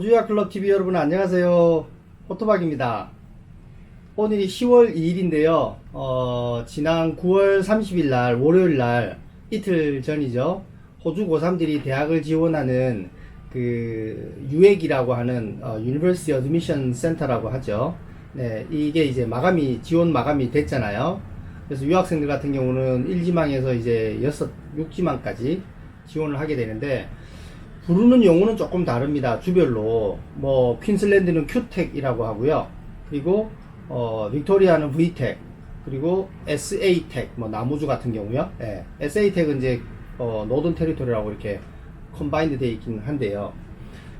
호주야 클럽 TV 여러분 안녕하세요. 호토박입니다. 오늘이 10월 2일인데요. 지난 9월 30일 날 월요일 날 이틀 전이죠. 호주 고3들이 대학을 지원하는 그 UAC이라고 하는 University Admission Center라고 하죠. 네, 이게 이제 지원 마감이 됐잖아요. 그래서 유학생들 같은 경우는 1지망에서 이제 6지망까지 지원을 하게 되는데, 부르는 용어는 조금 다릅니다. 주별로. 뭐 퀸슬랜드는 큐텍이라고 하고요. 그리고 빅토리아는 V텍, 그리고 SA텍, 뭐 나무주 같은 경우요. 예. SA텍은 이제 노던 테리토리라고 이렇게 컴바인드 되어 있긴 한데요.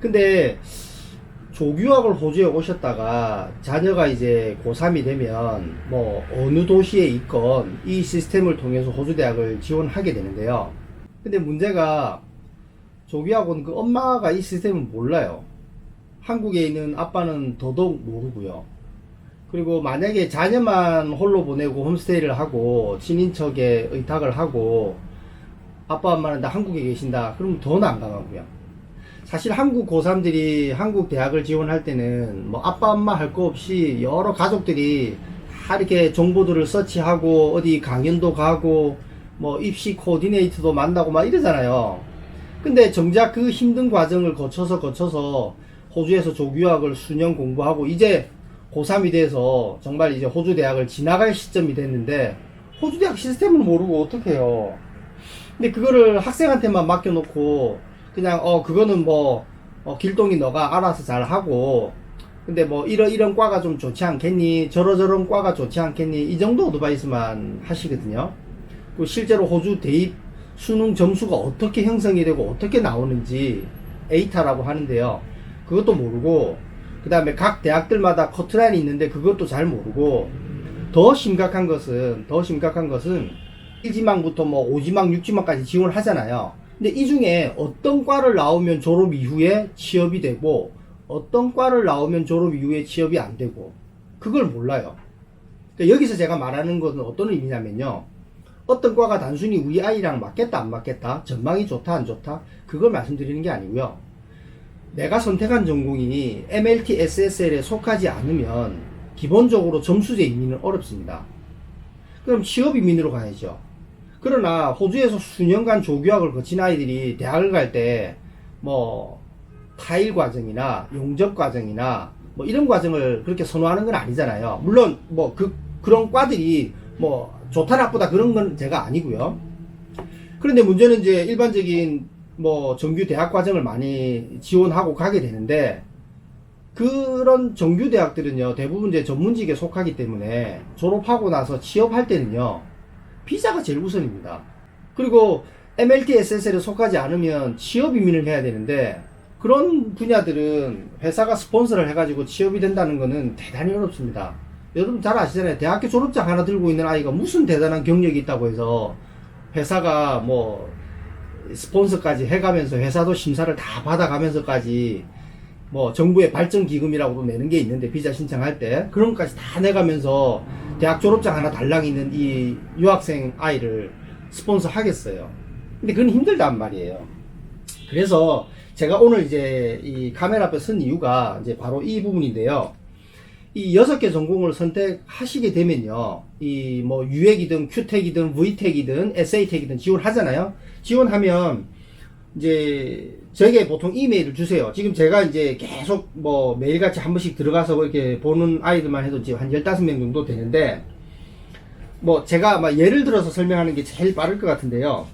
근데 조교학을 호주에 오셨다가 자녀가 이제 고3이 되면 뭐 어느 도시에 있건 이 시스템을 통해서 호주 대학을 지원하게 되는데요. 근데 문제가 조교학은 그 엄마가 이 시스템을 몰라요. 한국에 있는 아빠는 더더욱 모르고요. 그리고 만약에 자녀만 홀로 보내고 홈스테이를 하고 친인척에 의탁을 하고 아빠 엄마는 다 한국에 계신다 그러면 더 난감하고요. 사실 한국 고3들이 한국 대학을 지원할 때는 뭐 아빠 엄마 할 거 없이 여러 가족들이 다 이렇게 정보들을 서치하고 어디 강연도 가고 뭐 입시 코디네이터도 만나고 막 이러잖아요. 근데 정작 그 힘든 과정을 거쳐서 호주에서 조교학을 수년 공부하고 이제 고3이 돼서 정말 이제 호주 대학을 지나갈 시점이 됐는데 호주 대학 시스템을 모르고 어떡해요. 근데 그거를 학생한테만 맡겨놓고 그냥 그거는 뭐 길동이 너가 알아서 잘 하고, 근데 뭐 이런 과가 좀 좋지 않겠니, 저런 과가 좋지 않겠니, 이 정도 어드바이스만 하시거든요. 그리고 실제로 호주 대입 수능 점수가 어떻게 형성이 되고 어떻게 나오는지 에이타라고 하는데요. 그것도 모르고, 그 다음에 각 대학들마다 커트라인이 있는데 그것도 잘 모르고, 더 심각한 것은 1지망부터 뭐 5지망, 6지망까지 지원을 하잖아요. 근데 이 중에 어떤 과를 나오면 졸업 이후에 취업이 되고 어떤 과를 나오면 졸업 이후에 취업이 안 되고 그걸 몰라요. 그러니까 여기서 제가 말하는 것은 어떤 의미냐면요, 어떤 과가 단순히 우리 아이랑 맞겠다 안 맞겠다, 전망이 좋다 안 좋다, 그걸 말씀드리는 게 아니고요. 내가 선택한 전공이 MLT SSL에 속하지 않으면 기본적으로 점수제 이민은 어렵습니다. 그럼 취업 이민으로 가야죠. 그러나 호주에서 수년간 조교학을 거친 아이들이 대학을 갈 때 뭐 타일 과정이나 용접 과정이나 뭐 이런 과정을 그렇게 선호하는 건 아니잖아요. 물론 뭐 그런 과들이 뭐 좋다 나쁘다 그런 건 제가 아니고요. 그런데 문제는 이제 일반적인 뭐 정규 대학 과정을 많이 지원하고 가게 되는데, 그런 정규 대학들은요 대부분 이제 전문직에 속하기 때문에 졸업하고 나서 취업할 때는요 비자가 제일 우선입니다. 그리고 MLT SSL에 속하지 않으면 취업 이민을 해야 되는데, 그런 분야들은 회사가 스폰서를 해가지고 취업이 된다는 거는 대단히 어렵습니다. 여러분 잘 아시잖아요. 대학교 졸업장 하나 들고 있는 아이가 무슨 대단한 경력이 있다고 해서 회사가 뭐 스폰서까지 해가면서 회사도 심사를 다 받아가면서까지 뭐 정부의 발전기금이라고도 내는 게 있는데 비자 신청할 때 그런 것까지 다 내가면서 대학 졸업장 하나 달랑 있는 이 유학생 아이를 스폰서 하겠어요. 근데 그건 힘들단 말이에요. 그래서 제가 오늘 이제 이 카메라 앞에 선 이유가 이제 바로 이 부분인데요. 이 6개 전공을 선택하시게 되면요, 이 뭐 UAC이든 큐텍이든 V텍이든 SA텍이든 지원하잖아요. 지원하면 이제 저에게 보통 이메일을 주세요. 지금 제가 이제 계속 뭐 매일같이 한 번씩 들어가서 이렇게 보는 아이들만 해도 지금 한 15명 정도 되는데, 뭐 제가 막 예를 들어서 설명하는 게 제일 빠를 것 같은데요.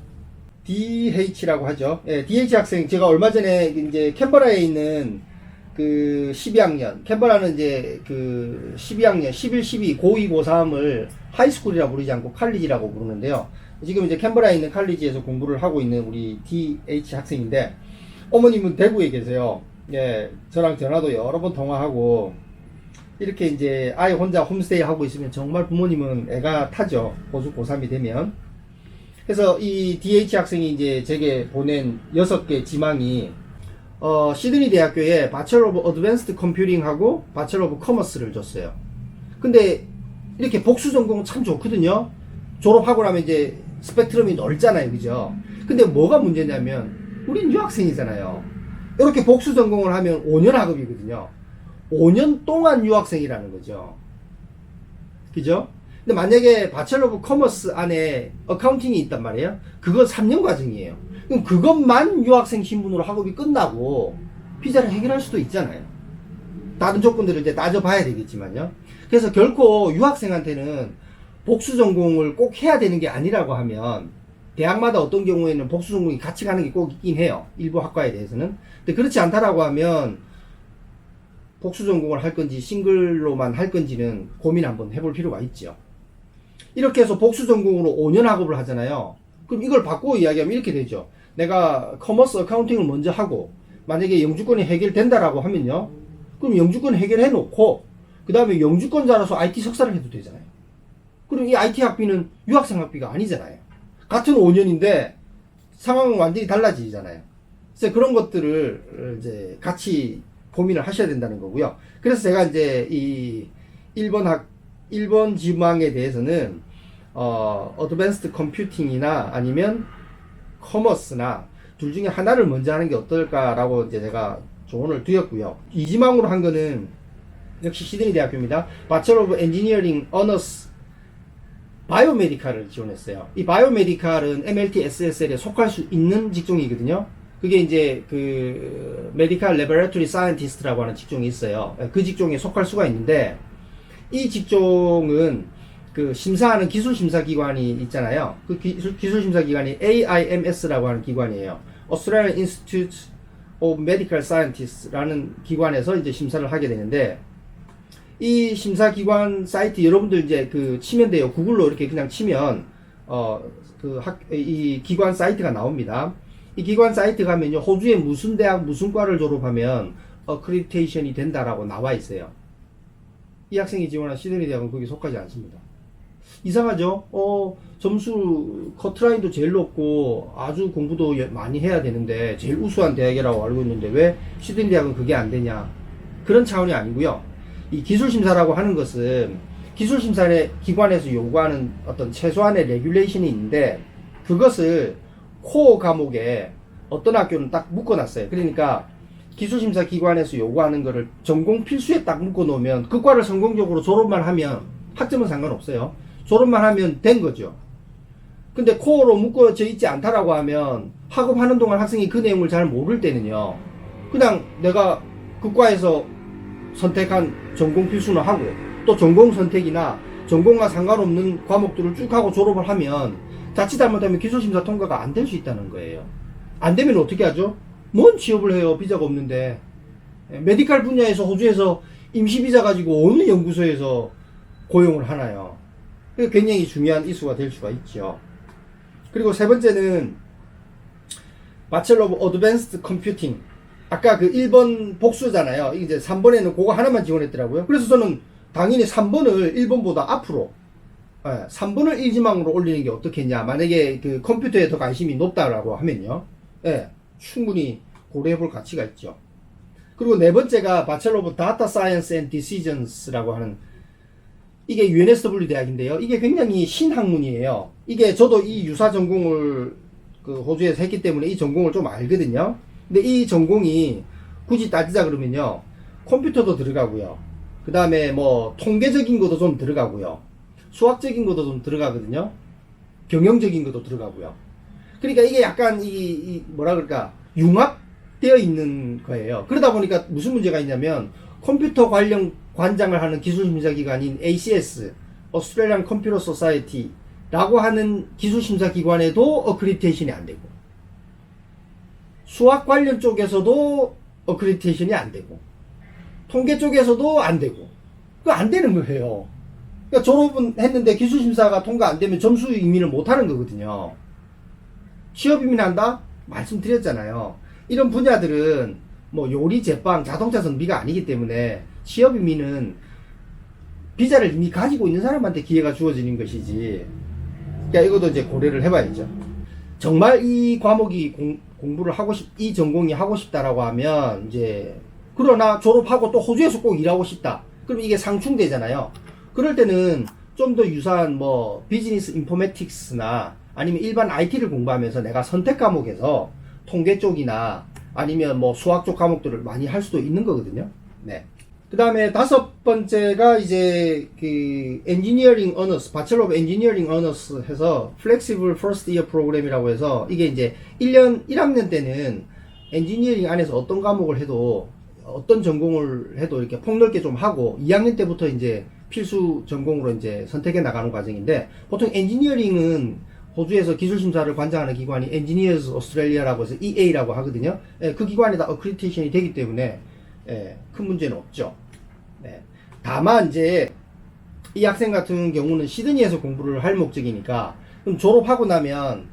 DH라고 하죠. 예, DH 학생, 제가 얼마 전에 이제 캔버라에 있는 그 12학년, 캔버라는 이제 그 12학년, 11, 12, 고2, 고3을 하이스쿨이라 부르지 않고 칼리지라고 부르는데요. 지금 이제 캔버라에 있는 칼리지에서 공부를 하고 있는 우리 DH 학생인데, 어머님은 대구에 계세요. 예, 저랑 전화도 여러 번 통화하고, 이렇게 이제 아이 혼자 홈스테이 하고 있으면 정말 부모님은 애가 타죠. 호주 고3이 되면. 그래서 이 DH 학생이 이제 제게 보낸 6개 지망이 시드니 대학교에 바첼러 오브 어드밴스드 컴퓨팅하고 바첼러 오브 커머스를 줬어요. 근데 이렇게 복수 전공은 참 좋거든요. 졸업하고 나면 이제 스펙트럼이 넓잖아요, 그죠? 근데 뭐가 문제냐면 우린 유학생이잖아요. 이렇게 복수 전공을 하면 5년 학업이거든요. 5년 동안 유학생이라는 거죠. 그죠? 근데 만약에 바첼러 오브 커머스 안에 어카운팅이 있단 말이에요. 그건 3년 과정이에요. 그럼 그것만 유학생 신분으로 학업이 끝나고 비자를 해결할 수도 있잖아요. 다른 조건들을 이제 따져봐야 되겠지만요. 그래서 결코 유학생한테는 복수 전공을 꼭 해야 되는 게 아니라고 하면, 대학마다 어떤 경우에는 복수 전공이 같이 가는 게 꼭 있긴 해요. 일부 학과에 대해서는. 근데 그렇지 않다라고 하면 복수 전공을 할 건지 싱글로만 할 건지는 고민 한번 해볼 필요가 있죠. 이렇게 해서 복수 전공으로 5년 학업을 하잖아요. 그럼 이걸 바꾸어 이야기하면 이렇게 되죠. 내가 커머스 어카운팅을 먼저 하고 만약에 영주권이 해결된다라고 하면요, 그럼 영주권 해결해 놓고 그 다음에 영주권자라서 IT 석사를 해도 되잖아요. 그럼 이 IT 학비는 유학생 학비가 아니잖아요. 같은 5년인데 상황은 완전히 달라지잖아요. 그래서 그런 것들을 이제 같이 고민을 하셔야 된다는 거고요. 그래서 제가 이제 이 일본 지망에 대해서는 어드밴스드 컴퓨팅이나 아니면 커머스나 둘 중에 하나를 먼저 하는 게 어떨까라고 이제 제가 조언을 드렸고요. 이 지망으로 한 거는 역시 시드니 대학교입니다. 바첼러 오브 엔지니어링 어너스 바이오메디칼을 지원했어요. 이 바이오메디칼은 MLT SSL에 속할 수 있는 직종이거든요. 그게 이제 그 메디컬 레버레토리 사이언티스트라고 하는 직종이 있어요. 그 직종에 속할 수가 있는데, 이 직종은 그 심사하는 기술 심사 기관이 있잖아요. 그 기술 심사 기관이 AIMS라고 하는 기관이에요. Australian Institute of Medical Sciences.라는 기관에서 이제 심사를 하게 되는데, 이 심사기관 사이트 여러분들 이제 그 치면 돼요. 구글로 이렇게 그냥 치면 이 기관 사이트가 나옵니다. 이 기관 사이트 가면요, 호주의 무슨 대학 무슨 과를 졸업하면 어크리디테이션이 된다라고 나와 있어요. 이 학생이 지원한 시드니 대학은 거기 속하지 않습니다. 이상하죠? 점수 커트라인도 제일 높고 아주 공부도 많이 해야 되는데 제일 우수한 대학이라고 알고 있는데 왜 시드니 대학은 그게 안 되냐? 그런 차원이 아니고요. 이 기술심사라고 하는 것은 기술심사의 기관에서 요구하는 어떤 최소한의 레귤레이션이 있는데, 그것을 코어 과목에 어떤 학교는 딱 묶어놨어요. 그러니까 기술심사 기관에서 요구하는 거를 전공 필수에 딱 묶어놓으면 그 과를 성공적으로 졸업만 하면 학점은 상관없어요. 졸업만 하면 된 거죠. 근데 코어로 묶어져 있지 않다라고 하면 학업하는 동안 학생이 그 내용을 잘 모를 때는요, 그냥 내가 그 과에서 선택한 전공 필수는 하고 또 전공 선택이나 전공과 상관없는 과목들을 쭉 하고 졸업을 하면 자칫 잘못하면 기술심사 통과가 안 될 수 있다는 거예요. 안 되면 어떻게 하죠? 뭔 취업을 해요? 비자가 없는데. 메디칼 분야에서 호주에서 임시비자 가지고 어느 연구소에서 고용을 하나요? 굉장히 중요한 이슈가 될 수가 있죠. 그리고 세 번째는 바첼러 오브 어드밴스드 컴퓨팅. 아까 그 1번 복수잖아요. 이제 3번에는 그거 하나만 지원했더라고요. 그래서 저는 당연히 3번을 1번보다 앞으로, 3번을 1지망으로 올리는 게 어떻겠냐. 만약에 그 컴퓨터에 더 관심이 높다라고 하면요. 충분히 고려해 볼 가치가 있죠. 그리고 네 번째가 바첼러 오브 다타 사이언스 앤 디시전스라고 하는, 이게 UNSW 대학인데요. 이게 굉장히 신학문이에요. 이게 저도 이 유사 전공을 그 호주에서 했기 때문에 이 전공을 좀 알거든요. 근데 이 전공이 굳이 따지자 그러면요, 컴퓨터도 들어가고요, 그 다음에 뭐 통계적인 것도 좀 들어가고요, 수학적인 것도 좀 들어가거든요, 경영적인 것도 들어가고요. 그러니까 이게 약간 뭐라 그럴까, 융합되어 있는 거예요. 그러다 보니까 무슨 문제가 있냐면, 컴퓨터 관련 관장을 하는 기술심사기관인 ACS, Australian Computer Society 라고 하는 기술심사기관에도 어크리디테이션이 안 되고, 수학 관련 쪽에서도 어크리디테이션이 안 되고, 통계 쪽에서도 안 되고, 그거 안 되는 거예요. 그러니까 졸업은 했는데 기술심사가 통과 안 되면 점수 이민을 못 하는 거거든요. 취업 이민한다? 말씀드렸잖아요. 이런 분야들은 뭐 요리, 제빵, 자동차 정비가 아니기 때문에 취업 이민은 비자를 이미 가지고 있는 사람한테 기회가 주어지는 것이지. 그러니까 이것도 이제 고려를 해봐야죠. 정말 이 과목이 공부를 하고 이 전공이 하고 싶다라고 하면, 이제, 그러나 졸업하고 또 호주에서 꼭 일하고 싶다. 그럼 이게 상충되잖아요. 그럴 때는 좀 더 유사한 뭐, 비즈니스 인포메틱스나 아니면 일반 IT를 공부하면서 내가 선택 과목에서 통계 쪽이나 아니면 뭐 수학 쪽 과목들을 많이 할 수도 있는 거거든요. 네. 그 다음에 다섯 번째가 이제 그 엔지니어링 어너스, 바첼러 오브 엔지니어링 어너스 해서 플렉시블 퍼스트 이어 프로그램이라고 해서 이게 이제 1학년 때는 엔지니어링 안에서 어떤 과목을 해도 어떤 전공을 해도 이렇게 폭넓게 좀 하고 2학년 때부터 이제 필수 전공으로 이제 선택해 나가는 과정인데 보통 엔지니어링은 호주에서 기술심사를 관장하는 기관이 엔지니어스 오스트레일리아라고 해서 EA라고 하거든요. 예, 그 기관에다 어크리디테이션이 되기 때문에 예, 큰 문제는 없죠. 네. 다만 이제 이 학생 같은 경우는 시드니에서 공부를 할 목적이니까 그럼 졸업하고 나면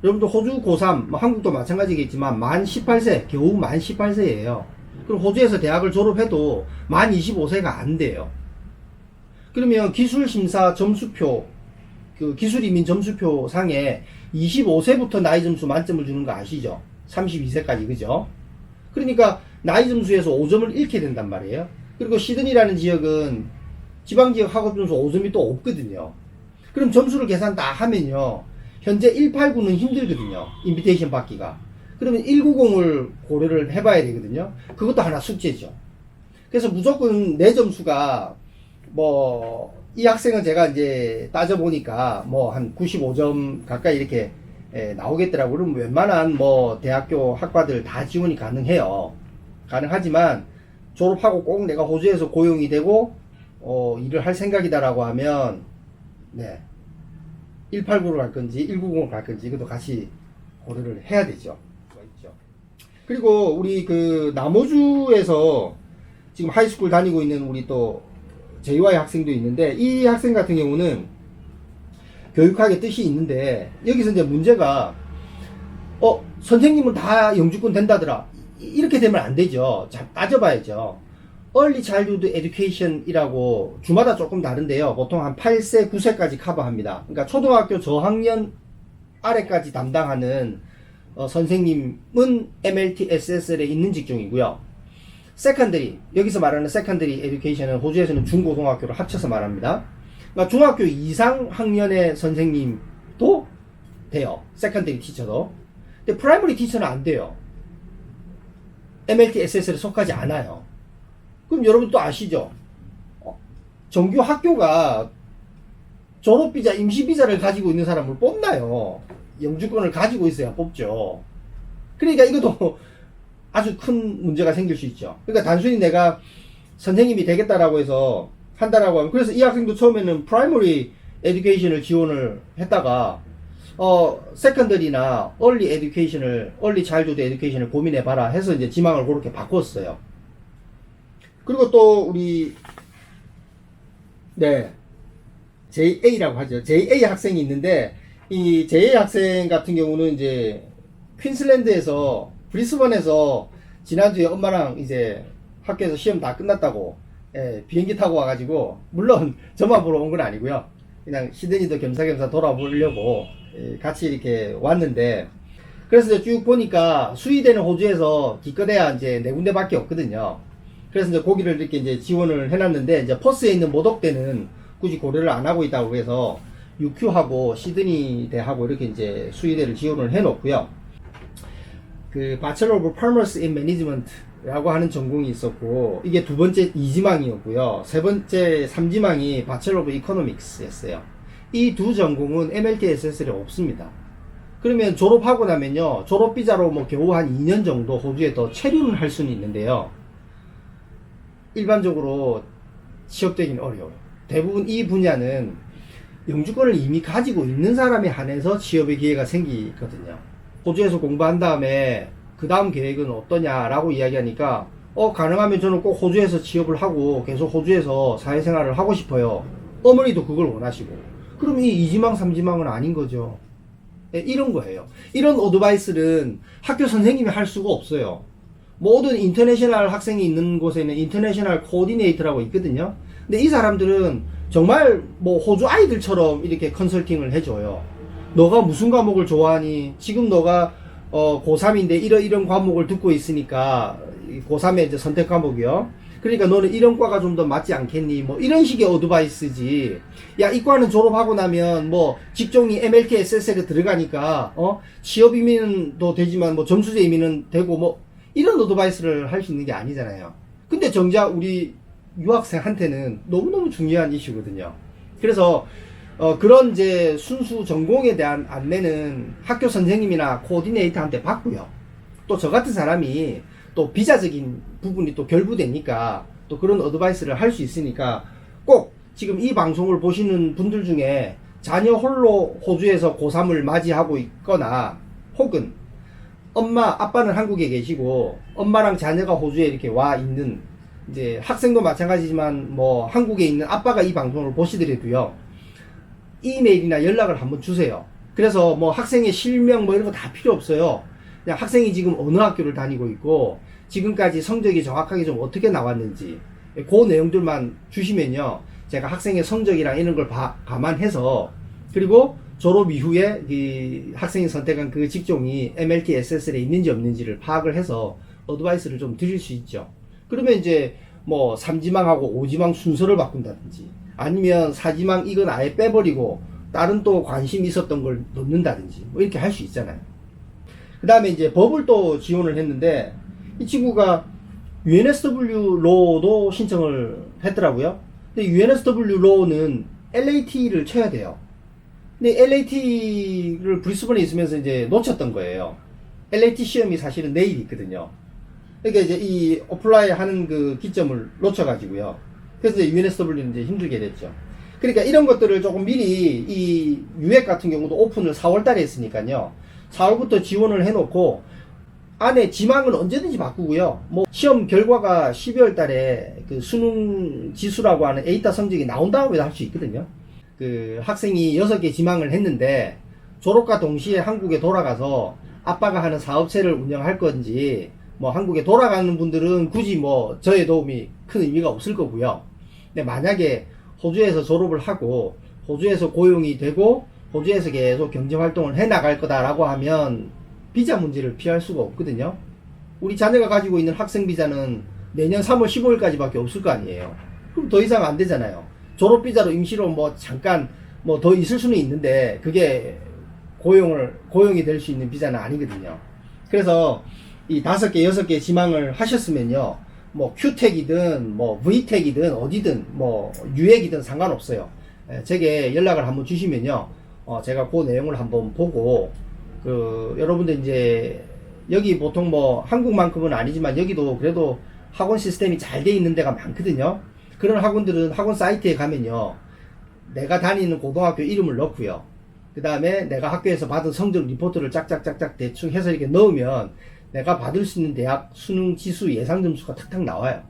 여러분들 호주 고3, 뭐 한국도 마찬가지겠지만 만 18세, 겨우 만 18세예요. 그럼 호주에서 대학을 졸업해도 만 25세가 안 돼요. 그러면 기술심사 점수표, 그 기술이민 점수표 상에 25세부터 나이 점수 만점을 주는 거 아시죠? 32세까지, 그죠? 그러니까 나이 점수에서 5점을 잃게 된단 말이에요. 그리고 시드니라는 지역은 지방지역 학업 점수 5점이 또 없거든요. 그럼 점수를 계산 다 하면요, 현재 189는 힘들거든요. 인비테이션 받기가. 그러면 190을 고려를 해봐야 되거든요. 그것도 하나 숙제죠. 그래서 무조건 내 점수가 뭐 이 학생은 제가 이제 따져보니까 뭐 한 95점 가까이 이렇게 나오겠더라고요. 그럼 웬만한 뭐 대학교 학과들 다 지원이 가능해요. 가능하지만 졸업하고 꼭 내가 호주에서 고용이 되고 일을 할 생각이다라고 하면 네, 189로 갈 건지 190으로 갈 건지 이것도 같이 고려를 해야 되죠. 그리고 우리 그 남호주에서 지금 하이스쿨 다니고 있는 우리 또 JY 학생도 있는데 이 학생 같은 경우는 교육학의 뜻이 있는데 여기서 이제 문제가 선생님은 다 영주권 된다더라 이렇게 되면 안 되죠. 자, 따져봐야죠. Early Childhood Education이라고 주마다 조금 다른데요. 보통 한 8세, 9세까지 커버합니다. 그러니까 초등학교 저학년 아래까지 담당하는 선생님은 MLT SSL에 있는 직종이고요. 세컨더리, 여기서 말하는 세컨더리 에듀케이션은 호주에서는 중고등학교를 합쳐서 말합니다. 그러니까 중학교 이상 학년의 선생님도 돼요. 세컨더리 티처도. 근데 프라이머리 티처는 안 돼요. MLT SSL에 속하지 않아요. 그럼 여러분 또 아시죠? 정규 학교가 졸업비자, 임시비자를 가지고 있는 사람을 뽑나요? 영주권을 가지고 있어야 뽑죠. 그러니까 이것도 아주 큰 문제가 생길 수 있죠. 그러니까 단순히 내가 선생님이 되겠다라고 해서 한다라고 하면, 그래서 이 학생도 처음에는 프라이머리 에듀케이션을 지원을 했다가 세컨더리나 얼리 에듀케이션을, 얼리 차일드후드 에듀케이션을 고민해봐라 해서 이제 지망을 그렇게 바꿨어요. 그리고 또 우리 JA라고 하죠. JA 학생이 있는데 이 JA 학생 같은 경우는 이제 퀸슬랜드에서 브리스번에서 지난주에 엄마랑 이제 학교에서 시험 다 끝났다고 비행기 타고 와가지고, 물론 저만 보러 온 건 아니고요. 그냥 시드니도 겸사겸사 돌아보려고 같이 이렇게 왔는데, 그래서 쭉 보니까 수의대는 호주에서 기껏해야 이제 4군데밖에 없거든요. 그래서 이제 거기를 이렇게 이제 지원을 해놨는데, 이제 퍼스에 있는 모독대는 굳이 고려를 안 하고 있다고 해서 UQ하고 시드니대하고 이렇게 이제 수의대를 지원을 해놓고요. 그 Bachelor of Commerce in Management라고 하는 전공이 있었고, 이게 두 번째 2지망이었고요. 세 번째 3지망이 Bachelor of Economics였어요. 이 두 전공은 MLT SSL에 없습니다. 그러면 졸업하고 나면요, 졸업비자로 뭐 겨우 한 2년 정도 호주에 더 체류는 할 수는 있는데요, 일반적으로 취업되긴 어려워요. 대부분 이 분야는 영주권을 이미 가지고 있는 사람에 한해서 취업의 기회가 생기거든요. 호주에서 공부한 다음에 그 다음 계획은 어떠냐라고 이야기하니까 가능하면 저는 꼭 호주에서 취업을 하고 계속 호주에서 사회생활을 하고 싶어요. 어머니도 그걸 원하시고. 그럼 이 2지망 3지망은 아닌 거죠. 이런 거예요. 이런 어드바이스는 학교 선생님이 할 수가 없어요. 모든 인터내셔널 학생이 있는 곳에는 인터내셔널 코디네이터라고 있거든요. 근데 이 사람들은 정말 뭐 호주 아이들처럼 이렇게 컨설팅을 해줘요. 너가 무슨 과목을 좋아하니? 지금 너가 고3인데 이런 과목을 듣고 있으니까, 고3의 이제 선택 과목이요. 그러니까 너는 이런 과가 좀 더 맞지 않겠니? 뭐 이런 식의 어드바이스지. 야, 이 과는 졸업하고 나면 뭐 직종이 MLT SSL에 들어가니까 취업 이민도 되지만 뭐 점수제 이민은 되고 뭐 이런 어드바이스를 할 수 있는 게 아니잖아요. 근데 정작 우리 유학생한테는 너무너무 중요한 이슈거든요. 그래서 그런 이제 순수 전공에 대한 안내는 학교 선생님이나 코디네이터한테 받고요. 또 저 같은 사람이 또 비자적인 부분이 또 결부되니까 또 그런 어드바이스를 할 수 있으니까 꼭 지금 이 방송을 보시는 분들 중에 자녀 홀로 호주에서 고3을 맞이하고 있거나 혹은 엄마, 아빠는 한국에 계시고 엄마랑 자녀가 호주에 이렇게 와 있는 이제 학생도 마찬가지지만 뭐 한국에 있는 아빠가 이 방송을 보시더라도요. 이메일이나 연락을 한번 주세요. 그래서 뭐 학생의 실명 뭐 이런 거 다 필요 없어요. 그냥 학생이 지금 어느 학교를 다니고 있고 지금까지 성적이 정확하게 좀 어떻게 나왔는지 그 내용들만 주시면요. 제가 학생의 성적이랑 이런 걸 감안해서 그리고 졸업 이후에 이 학생이 선택한 그 직종이 MLT SSL에 있는지 없는지를 파악을 해서 어드바이스를 좀 드릴 수 있죠. 그러면 이제 뭐 3지망하고 5지망 순서를 바꾼다든지 아니면 4지망 이건 아예 빼버리고 다른 또 관심 있었던 걸 넣는다든지 뭐 이렇게 할 수 있잖아요. 그 다음에 이제 법을 또 지원을 했는데 이 친구가 UNSW 로도 신청을 했더라고요. 근데 UNSW 로는 LAT를 쳐야 돼요. 근데 LAT를 브리스번에 있으면서 이제 놓쳤던 거예요. LAT 시험이 사실은 내일 있거든요. 그러니까 이제 이 어플라이 하는 그 기점을 놓쳐가지고요. 그래서 이제 UNSW는 이제 힘들게 됐죠. 그러니까 이런 것들을 조금 미리 이 유액 같은 경우도 오픈을 4월 달에 했으니까요. 4월부터 지원을 해놓고 안에 지망은 언제든지 바꾸고요. 뭐 시험 결과가 12월 달에 그 수능 지수라고 하는 에이타 성적이 나온 다음에 할 수 있거든요. 그 학생이 6개 지망을 했는데 졸업과 동시에 한국에 돌아가서 아빠가 하는 사업체를 운영할 건지 뭐 한국에 돌아가는 분들은 굳이 뭐 저의 도움이 큰 의미가 없을 거고요. 근데 만약에 호주에서 졸업을 하고 호주에서 고용이 되고 호주에서 계속 경제활동을 해 나갈 거다라고 하면 비자 문제를 피할 수가 없거든요. 우리 자녀가 가지고 있는 학생 비자는 내년 3월 15일까지밖에 없을 거 아니에요. 그럼 더 이상 안 되잖아요. 졸업 비자로 임시로 뭐 잠깐 뭐 더 있을 수는 있는데 그게 고용이 될 수 있는 비자는 아니거든요. 그래서 이 5개, 6개 지망을 하셨으면요. 뭐 Q택이든 뭐 V택이든 어디든 뭐 유액이든 상관없어요. 제게 연락을 한번 주시면요. 제가 그 내용을 한번 보고 여러분들 이제 여기 보통 뭐 한국만큼은 아니지만 여기도 그래도 학원 시스템이 잘 돼 있는 데가 많거든요. 그런 학원들은 학원 사이트에 가면요. 내가 다니는 고등학교 이름을 넣고요. 그 다음에 내가 학교에서 받은 성적 리포트를 짝짝짝짝 대충 해서 이렇게 넣으면 내가 받을 수 있는 대학 수능 지수 예상 점수가 탁탁 나와요.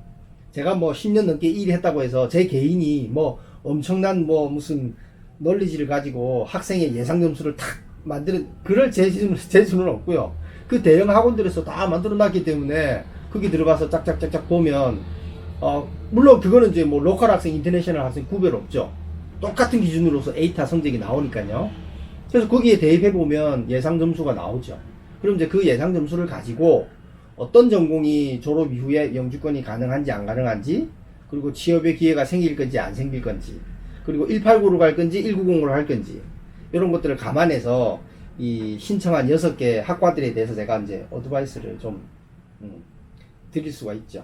제가 뭐 10년 넘게 일했다고 해서 제 개인이 뭐 엄청난 뭐 무슨 널리지를 가지고 학생의 예상 점수를 탁 만드는 그럴 재주는 없고요. 그 대형 학원들에서 다 만들어 놨기 때문에 거기 들어가서 짝짝짝짝 보면 물론 그거는 이제 뭐 로컬 학생, 인터내셔널 학생 구별 없죠. 똑같은 기준으로서 에이타 성적이 나오니까요. 그래서 거기에 대입해 보면 예상 점수가 나오죠. 그럼 이제 그 예상 점수를 가지고 어떤 전공이 졸업 이후에 영주권이 가능한지 안 가능한지, 그리고 취업의 기회가 생길 건지 안 생길 건지, 그리고 189로 갈 건지 190으로 할 건지, 이런 것들을 감안해서 이 신청한 6개 학과들에 대해서 제가 이제 어드바이스를 좀 드릴 수가 있죠.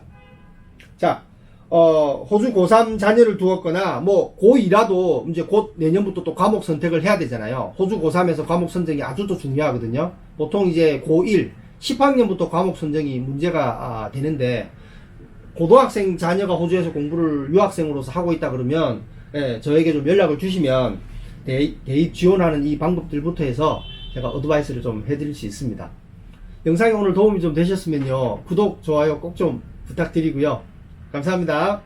자, 호주 고3 자녀를 두었거나 뭐 고2라도 이제 곧 내년부터 또 과목 선택을 해야 되잖아요. 호주 고3에서 과목 선정이 아주 또 중요하거든요. 보통 이제 고1 10학년부터 과목 선정이 문제가 되는데, 고등학생 자녀가 호주에서 공부를 유학생으로서 하고 있다 그러면 저에게 좀 연락을 주시면 대입 지원하는 이 방법들부터 해서 제가 어드바이스를 좀 해드릴 수 있습니다. 영상이 오늘 도움이 좀 되셨으면요, 구독, 좋아요 꼭 좀 부탁드리고요. 감사합니다.